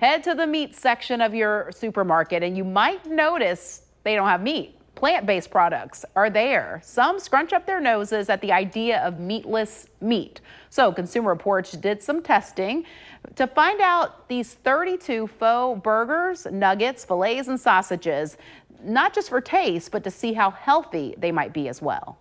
Head to the meat section of your supermarket and you might notice they don't have meat. Plant-based products are there. Some scrunch up their noses at the idea of meatless meat. So Consumer Reports did some testing to find out these 32 faux burgers, nuggets, fillets, and sausages, not just for taste, but to see how healthy they might be as well.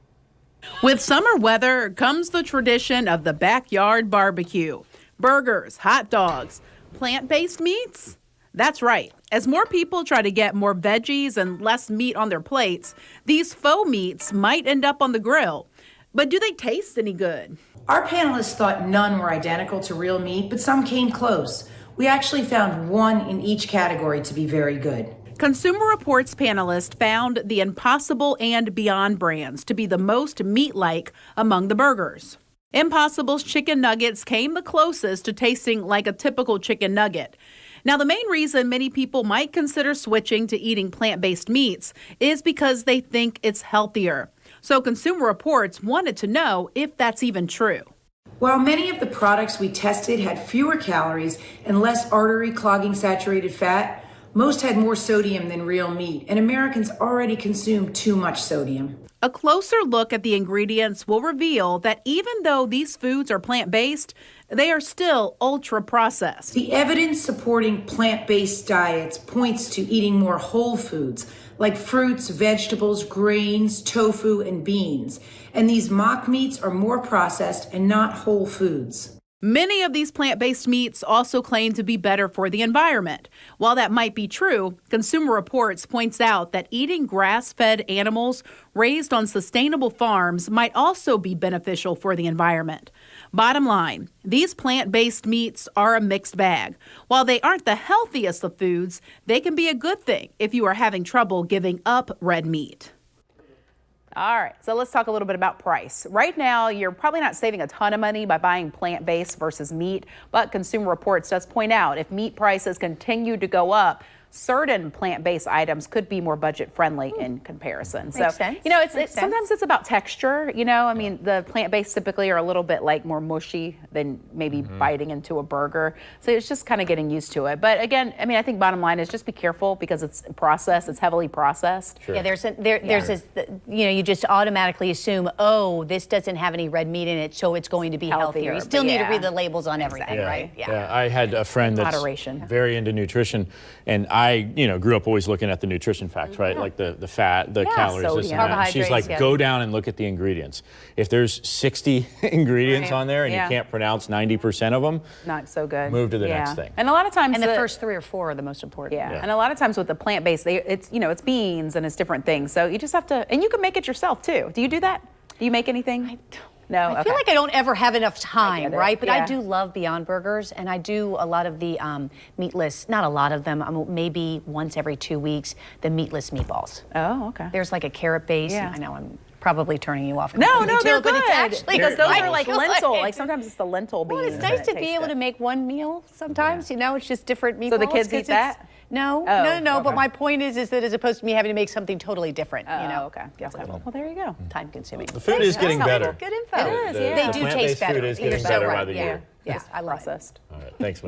With summer weather comes the tradition of the backyard barbecue. Burgers, hot dogs, plant-based meats? That's right. As more people try to get more veggies and less meat on their plates, these faux meats might end up on the grill. But do they taste any good? Our panelists thought none were identical to real meat, but some came close. We actually found one in each category to be very good. Consumer Reports panelists found the Impossible and Beyond brands to be the most meat-like among the burgers. Impossible's chicken nuggets came the closest to tasting like a typical chicken nugget. Now, the main reason many people might consider switching to eating plant-based meats is because they think it's healthier. So Consumer Reports wanted to know if that's even true. While many of the products we tested had fewer calories and less artery clogging saturated fat, most had more sodium than real meat, and Americans already consume too much sodium. A closer look at the ingredients will reveal that even though these foods are plant-based, they are still ultra-processed. The evidence supporting plant-based diets points to eating more whole foods, like fruits, vegetables, grains, tofu, and beans. And these mock meats are more processed and not whole foods. Many of these plant-based meats also claim to be better for the environment. While that might be true, Consumer Reports points out that eating grass-fed animals raised on sustainable farms might also be beneficial for the environment. Bottom line, these plant-based meats are a mixed bag. While they aren't the healthiest of foods, they can be a good thing if you are having trouble giving up red meat. All right, so let's talk a little bit about price. Right now, you're probably not saving a ton of money by buying plant-based versus meat, but Consumer Reports does point out if meat prices continue to go up, certain plant-based items could be more budget-friendly in comparison. Makes sense. You know, sometimes it's about texture. You know, I mean, the plant-based typically are a little bit like more mushy than maybe biting into a burger. So it's just kind of getting used to it. But again, I mean, I think bottom line is just be careful because it's processed. It's heavily processed. Sure. Yeah, there's this, you know, you just automatically assume, oh, this doesn't have any red meat in it, so it's going to be healthier. You still need to read the labels on everything, right? Yeah, I had a friend that's very into nutrition, and I, grew up always looking at the nutrition facts, right? Like the fat, the calories, this and that. And she's like, go down and look at the ingredients. If there's 60 ingredients on there and you can't pronounce 90% of them, not so good. Move to the next thing. And a lot of times, and the first 3 or 4 are the most important. Yeah. And a lot of times with the plant-based, it's beans and it's different things. So you just have to, and you can make it yourself too. Do you do that? Do you make anything? No. I feel like I don't ever have enough time, right? But I do love Beyond Burgers, and I do a lot of the meatless, not a lot of them, maybe once every 2 weeks, the meatless meatballs. Oh, okay. There's like a carrot base. Yeah. I know I'm probably turning you off. No, they're but good. It's actually because those are like lentil. Like sometimes it's the lentil beans. Well, it's nice to be able to make one meal sometimes. You know, it's just different meatballs. So the kids eat that? No. But my point is that as opposed to me having to make something totally different, Okay. Well, there you go. Time consuming. The food is getting better. Good info. It is. They do taste better. Food is getting better by the year. Yes, I love it. All right, thanks, Mel.